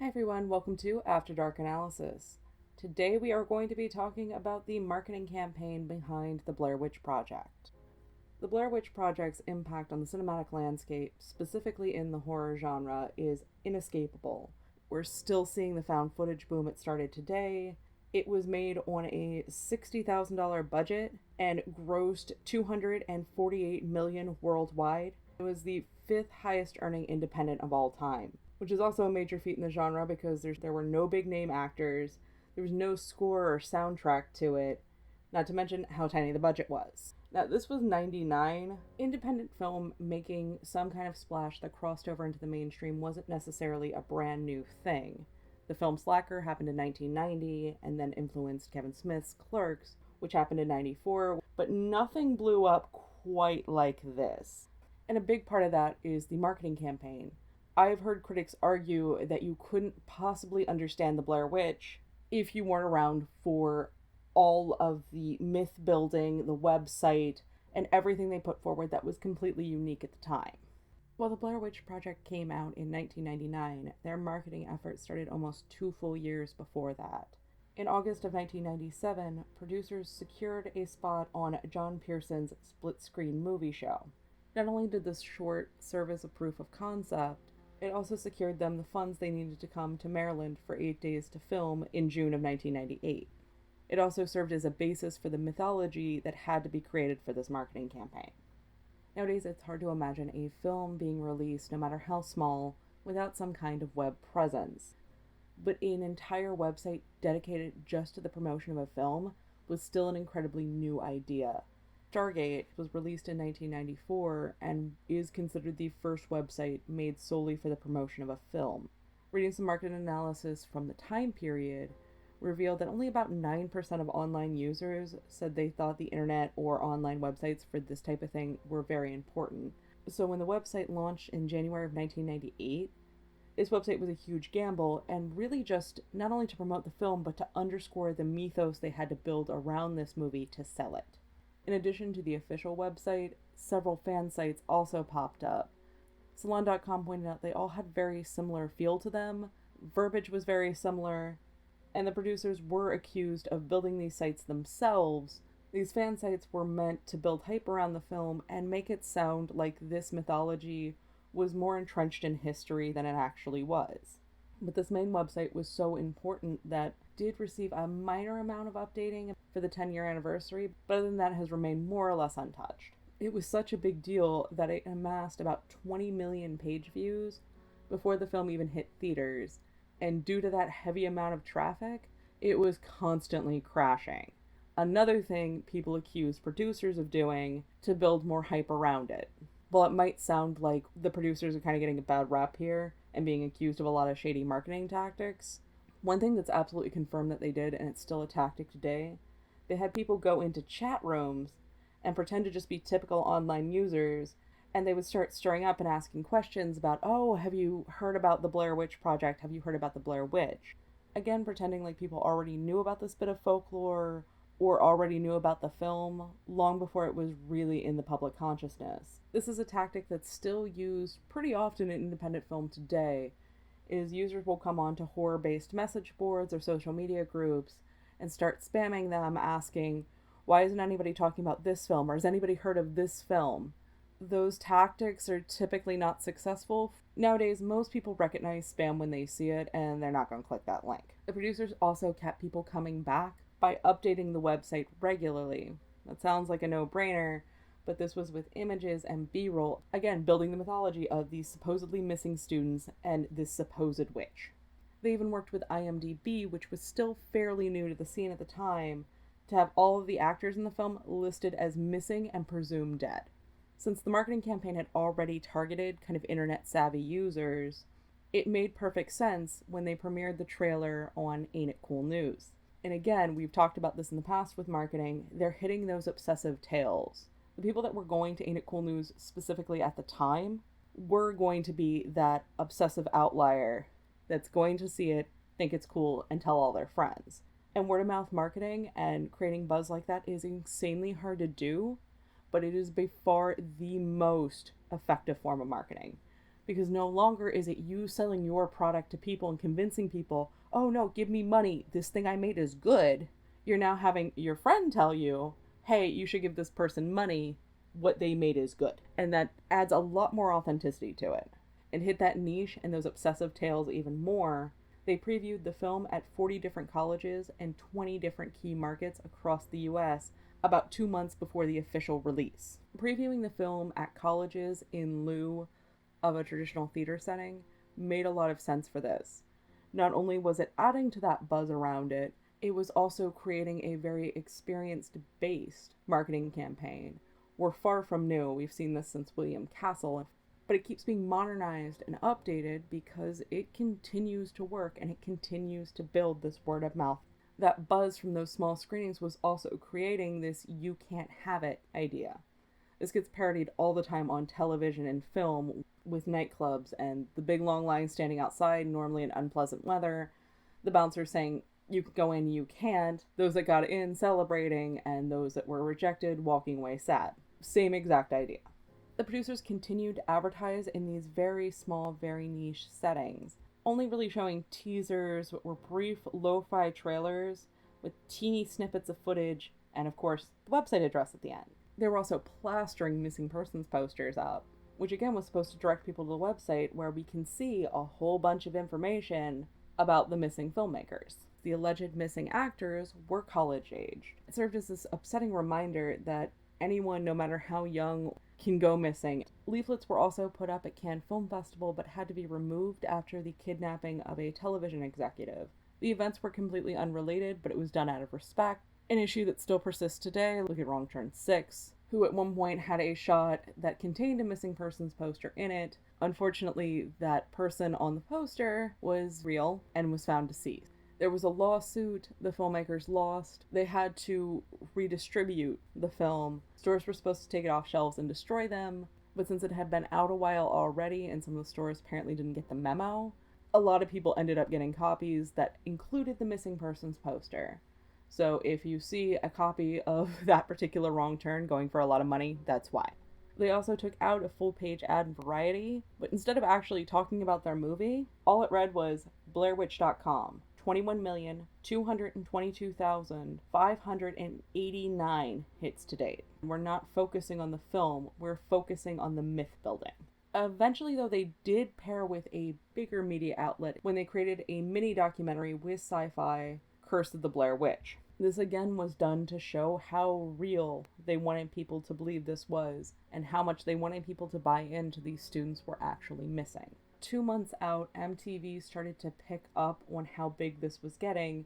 Hi everyone, welcome to After Dark Analysis. Today we are going to be talking about the marketing campaign behind the Blair Witch Project. The Blair Witch Project's impact on the cinematic landscape, specifically in the horror genre, is inescapable. We're still seeing the found footage boom it started today. It was made on a $60,000 budget and grossed $248 million worldwide. It was the fifth highest earning independent of all time, which is also a major feat in the genre because there were no big name actors, there was no score or soundtrack to it, not to mention how tiny the budget was. Now, this was 99. Independent film making some kind of splash that crossed over into the mainstream wasn't necessarily a brand new thing. The film Slacker happened in 1990 and then influenced Kevin Smith's Clerks, which happened in 94, but nothing blew up quite like this. And a big part of that is the marketing campaign. I've heard critics argue that you couldn't possibly understand the Blair Witch if you weren't around for all of the myth building, the website, and everything they put forward that was completely unique at the time. While the Blair Witch Project came out in 1999, their marketing efforts started almost 2 full years before that. In August of 1997, producers secured a spot on John Pearson's split-screen movie show. Not only did this short serve as a proof of concept, it also secured them the funds they needed to come to Maryland for 8 days to film in June of 1998. It also served as a basis for the mythology that had to be created for this marketing campaign. Nowadays, it's hard to imagine a film being released, no matter how small, without some kind of web presence. But an entire website dedicated just to the promotion of a film was still an incredibly new idea. Stargate was released in 1994 and is considered the first website made solely for the promotion of a film. Reading some market analysis from the time period revealed that only about 9% of online users said they thought the internet or online websites for this type of thing were very important. So when the website launched in January of 1998, this website was a huge gamble and really just not only to promote the film but to underscore the mythos they had to build around this movie to sell it. In addition to the official website, several fan sites also popped up. Salon.com pointed out they all had very similar feel to them, verbiage was very similar, and the producers were accused of building these sites themselves. These fan sites were meant to build hype around the film and make it sound like this mythology was more entrenched in history than it actually was. But this main website was so important that did receive a minor amount of updating for the 10-year anniversary, but other than that has remained more or less untouched. It was such a big deal that it amassed about 20 million page views before the film even hit theaters, and due to that heavy amount of traffic, it was constantly crashing. Another thing people accused producers of doing to build more hype around it. While it might sound like the producers are kind of getting a bad rap here and being accused of a lot of shady marketing tactics, one thing that's absolutely confirmed that they did, and it's still a tactic today, they had people go into chat rooms and pretend to just be typical online users, and they would start stirring up and asking questions about, oh, have you heard about the Blair Witch Project? Have you heard about the Blair Witch? Again, pretending like people already knew about this bit of folklore or already knew about the film long before it was really in the public consciousness. This is a tactic that's still used pretty often in independent film today, is users will come onto horror-based message boards or social media groups and start spamming them asking, why isn't anybody talking about this film, or has anybody heard of this film? Those tactics are typically not successful. Nowadays, most people recognize spam when they see it, and they're not going to click that link. The producers also kept people coming back by updating the website regularly. That sounds like a no-brainer, but this was with images and B-roll, again, building the mythology of these supposedly missing students and this supposed witch. They even worked with IMDb, which was still fairly new to the scene at the time, to have all of the actors in the film listed as missing and presumed dead. Since the marketing campaign had already targeted kind of internet-savvy users, it made perfect sense when they premiered the trailer on Ain't It Cool News. And again, we've talked about this in the past with marketing, they're hitting those obsessive tales. The people that were going to Ain't It Cool News specifically at the time were going to be that obsessive outlier that's going to see it, think it's cool, and tell all their friends. And word of mouth marketing and creating buzz like that is insanely hard to do, but it is by far the most effective form of marketing. Because no longer is it you selling your product to people and convincing people, oh no, give me money, this thing I made is good. You're now having your friend tell you, hey, you should give this person money, what they made is good. And that adds a lot more authenticity to it. And hit that niche and those obsessive tales even more. They previewed the film at 40 different colleges and 20 different key markets across the US about 2 months before the official release. Previewing the film at colleges in lieu of a traditional theater setting made a lot of sense for this. Not only was it adding to that buzz around it, it was also creating a very experienced-based marketing campaign. We're far from new, we've seen this since William Castle, but it keeps being modernized and updated because it continues to work and it continues to build this word of mouth. That buzz from those small screenings was also creating this you can't have it idea. This gets parodied all the time on television and film with nightclubs and the big long lines standing outside, normally in unpleasant weather, the bouncer saying, you can go in, you can't, those that got in celebrating, and those that were rejected walking away sad. Same exact idea. The producers continued to advertise in these very small, very niche settings, only really showing teasers or brief lo-fi trailers with teeny snippets of footage and, of course, the website address at the end. They were also plastering missing persons posters up, which again was supposed to direct people to the website where we can see a whole bunch of information about the missing filmmakers. The alleged missing actors were college-aged. It served as this upsetting reminder that anyone, no matter how young, can go missing. Leaflets were also put up at Cannes Film Festival but had to be removed after the kidnapping of a television executive. The events were completely unrelated, but it was done out of respect. An issue that still persists today, look at Wrong Turn 6, who at one point had a shot that contained a missing persons poster in it. Unfortunately, that person on the poster was real and was found deceased. There was a lawsuit, the filmmakers lost. They had to redistribute the film. Stores were supposed to take it off shelves and destroy them, but since it had been out a while already and some of the stores apparently didn't get the memo, a lot of people ended up getting copies that included the missing persons poster. So if you see a copy of that particular Wrong Turn going for a lot of money, that's why. They also took out a full-page ad in Variety, but instead of actually talking about their movie, all it read was BlairWitch.com. 21,222,589 hits to date. We're not focusing on the film, we're focusing on the myth building. Eventually, though, they did pair with a bigger media outlet when they created a mini documentary with Sci-Fi, Curse of the Blair Witch. This again was done to show how real they wanted people to believe this was and how much they wanted people to buy into these students were actually missing. 2 months out, MTV started to pick up on how big this was getting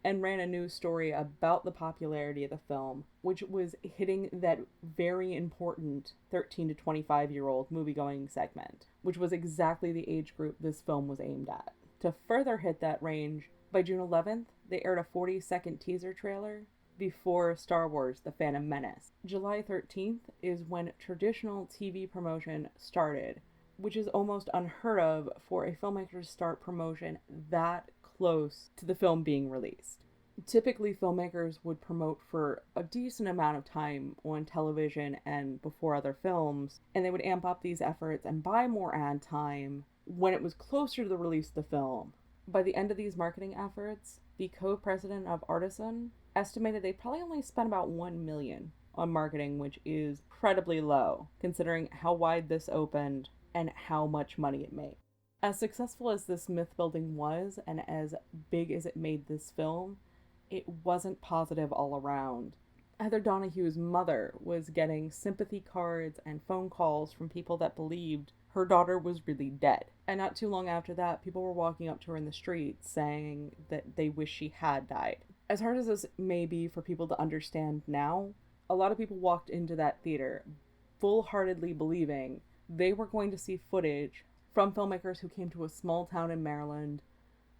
and ran a news story about the popularity of the film, which was hitting that very important 13 to 25-year-old movie-going segment, which was exactly the age group this film was aimed at. To further hit that range, by June 11th, they aired a 40-second teaser trailer before Star Wars: The Phantom Menace. July 13th is when traditional TV promotion started, which is almost unheard of for a filmmaker to start promotion that close to the film being released. Typically, filmmakers would promote for a decent amount of time on television and before other films, and they would amp up these efforts and buy more ad time when it was closer to the release of the film. By the end of these marketing efforts, the co-president of Artisan estimated they probably only spent about $1 million on marketing, which is incredibly low, considering how wide this opened and how much money it made. As successful as this myth building was, and as big as it made this film, it wasn't positive all around. Heather Donahue's mother was getting sympathy cards and phone calls from people that believed her daughter was really dead. And not too long after that, people were walking up to her in the street saying that they wish she had died. As hard as this may be for people to understand now, a lot of people walked into that theater full-heartedly believing they were going to see footage from filmmakers who came to a small town in Maryland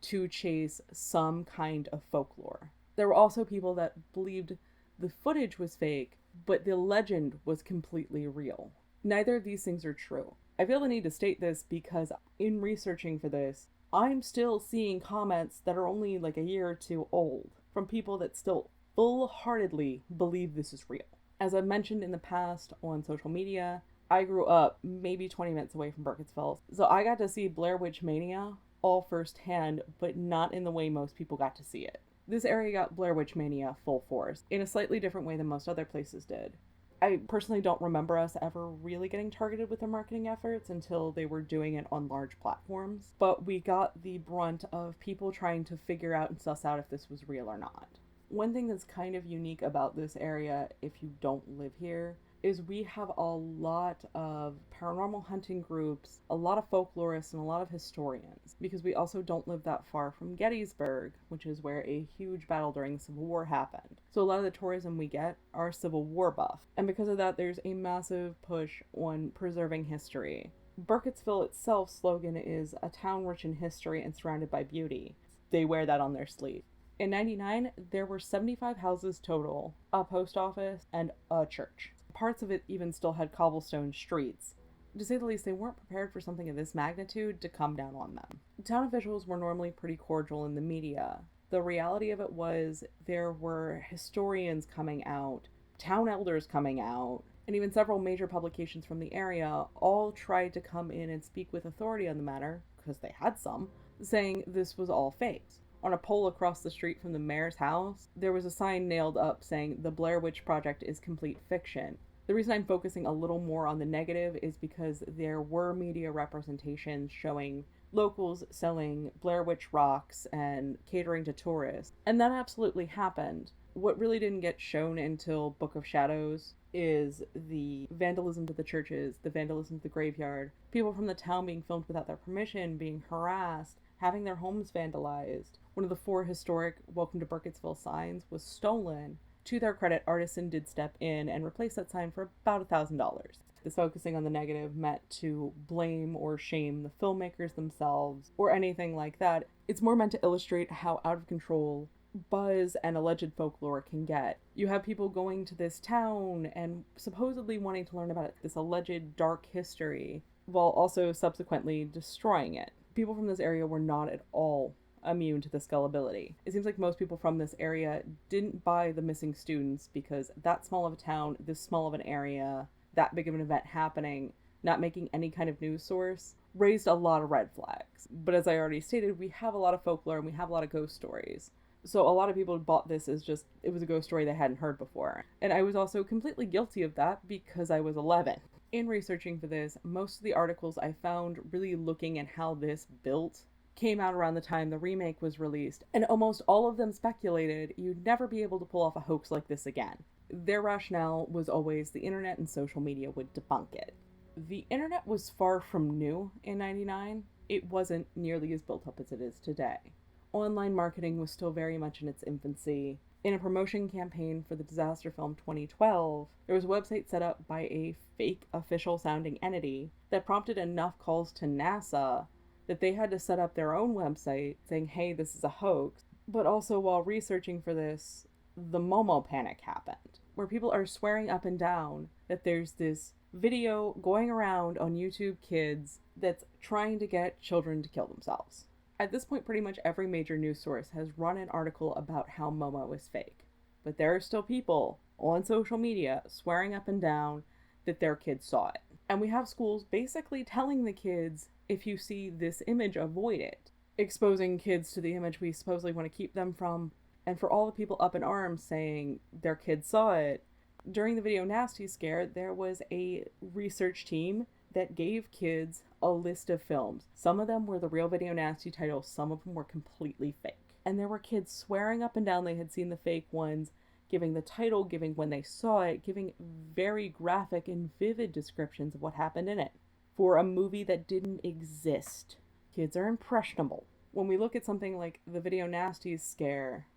to chase some kind of folklore. There were also people that believed the footage was fake, but the legend was completely real. Neither of these things are true. I feel the need to state this because in researching for this, I'm still seeing comments that are only like a year or two old from people that still full-heartedly believe this is real. As I've mentioned in the past on social media, I grew up maybe 20 minutes away from Burkittsville, so I got to see Blair Witch Mania all firsthand, but not in the way most people got to see it. This area got Blair Witch Mania full force, in a slightly different way than most other places did. I personally don't remember us ever really getting targeted with their marketing efforts until they were doing it on large platforms, but we got the brunt of people trying to figure out and suss out if this was real or not. One thing that's kind of unique about this area, if you don't live here, is we have a lot of paranormal hunting groups, a lot of folklorists, and a lot of historians, because we also don't live that far from Gettysburg, which is where a huge battle during the Civil War happened. So a lot of the tourism we get are Civil War buff, and because of that, there's a massive push on preserving history. Burkittsville itself's slogan is "a town rich in history and surrounded by beauty." They wear that on their sleeve. In '99, there were 75 houses total, a post office, and a church. Parts of it even still had cobblestone streets. To say the least, they weren't prepared for something of this magnitude to come down on them. Town officials were normally pretty cordial in the media. The reality of it was there were historians coming out, town elders coming out, and even several major publications from the area all tried to come in and speak with authority on the matter, because they had some, saying this was all fake. On a pole across the street from the mayor's house, there was a sign nailed up saying the Blair Witch Project is complete fiction. The reason I'm focusing a little more on the negative is because there were media representations showing locals selling Blair Witch rocks and catering to tourists. And that absolutely happened. What really didn't get shown until Book of Shadows is the vandalism to the churches, the vandalism to the graveyard, people from the town being filmed without their permission, being harassed, having their homes vandalized. One of the 4 historic Welcome to Burkittsville signs was stolen. To their credit, Artisan did step in and replace that sign for about $1,000. This focusing on the negative meant to blame or shame the filmmakers themselves or anything like that. It's more meant to illustrate how out of control buzz and alleged folklore can get. You have people going to this town and supposedly wanting to learn about this alleged dark history while also subsequently destroying it. People from this area were not at all immune to this gullibility. It seems like most people from this area didn't buy the missing students because that small of a town, this small of an area, that big of an event happening, not making any kind of news source, raised a lot of red flags. But as I already stated, we have a lot of folklore and we have a lot of ghost stories. So a lot of people bought this as just, it was a ghost story they hadn't heard before. And I was also completely guilty of that because I was 11. In researching for this, most of the articles I found really looking at how this built came out around the time the remake was released, and almost all of them speculated you'd never be able to pull off a hoax like this again. Their rationale was always the internet and social media would debunk it. The internet was far from new in '99. It wasn't nearly as built up as it is today. Online marketing was still very much in its infancy. In a promotion campaign for the disaster film 2012, there was a website set up by a fake official sounding entity that prompted enough calls to NASA that they had to set up their own website saying, hey, this is a hoax. But also while researching for this, the Momo panic happened, where people are swearing up and down that there's this video going around on YouTube Kids that's trying to get children to kill themselves. At this point, pretty much every major news source has run an article about how Momo is fake. But there are still people on social media swearing up and down that their kids saw it. And we have schools basically telling the kids, if you see this image, avoid it. Exposing kids to the image we supposedly want to keep them from. And for all the people up in arms saying their kids saw it, during the Video Nasty scare, there was a research team that gave kids a list of films. Some of them were the real Video Nasty titles, some of them were completely fake. And there were kids swearing up and down they had seen the fake ones, giving the title, giving when they saw it, giving very graphic and vivid descriptions of what happened in it. For a movie that didn't exist. Kids are impressionable. When we look at something like the Video Nasty scare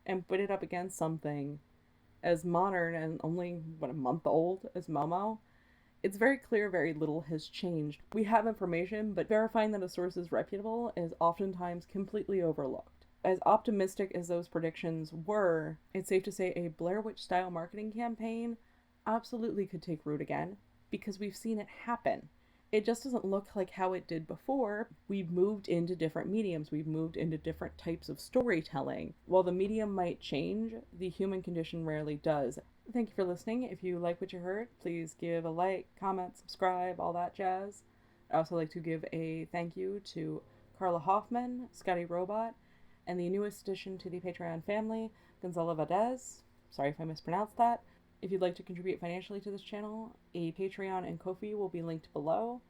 and put it up against something as modern and only, a month old as Momo, it's very clear very little has changed. We have information, but verifying that a source is reputable is oftentimes completely overlooked. As optimistic as those predictions were, it's safe to say a Blair Witch style marketing campaign absolutely could take root again, because we've seen it happen. It just doesn't look like how it did before. We've moved into different mediums. We've moved into different types of storytelling. While the medium might change, the human condition rarely does. Thank you for listening. If you like what you heard, please give a like, comment, subscribe, all that jazz. I'd also like to give a thank you to Carla Hoffman, Scotty Robot, and the newest addition to the Patreon family, Gonzalo Vadez. Sorry if I mispronounced that. If you'd like to contribute financially to this channel, a Patreon and Ko-fi will be linked below.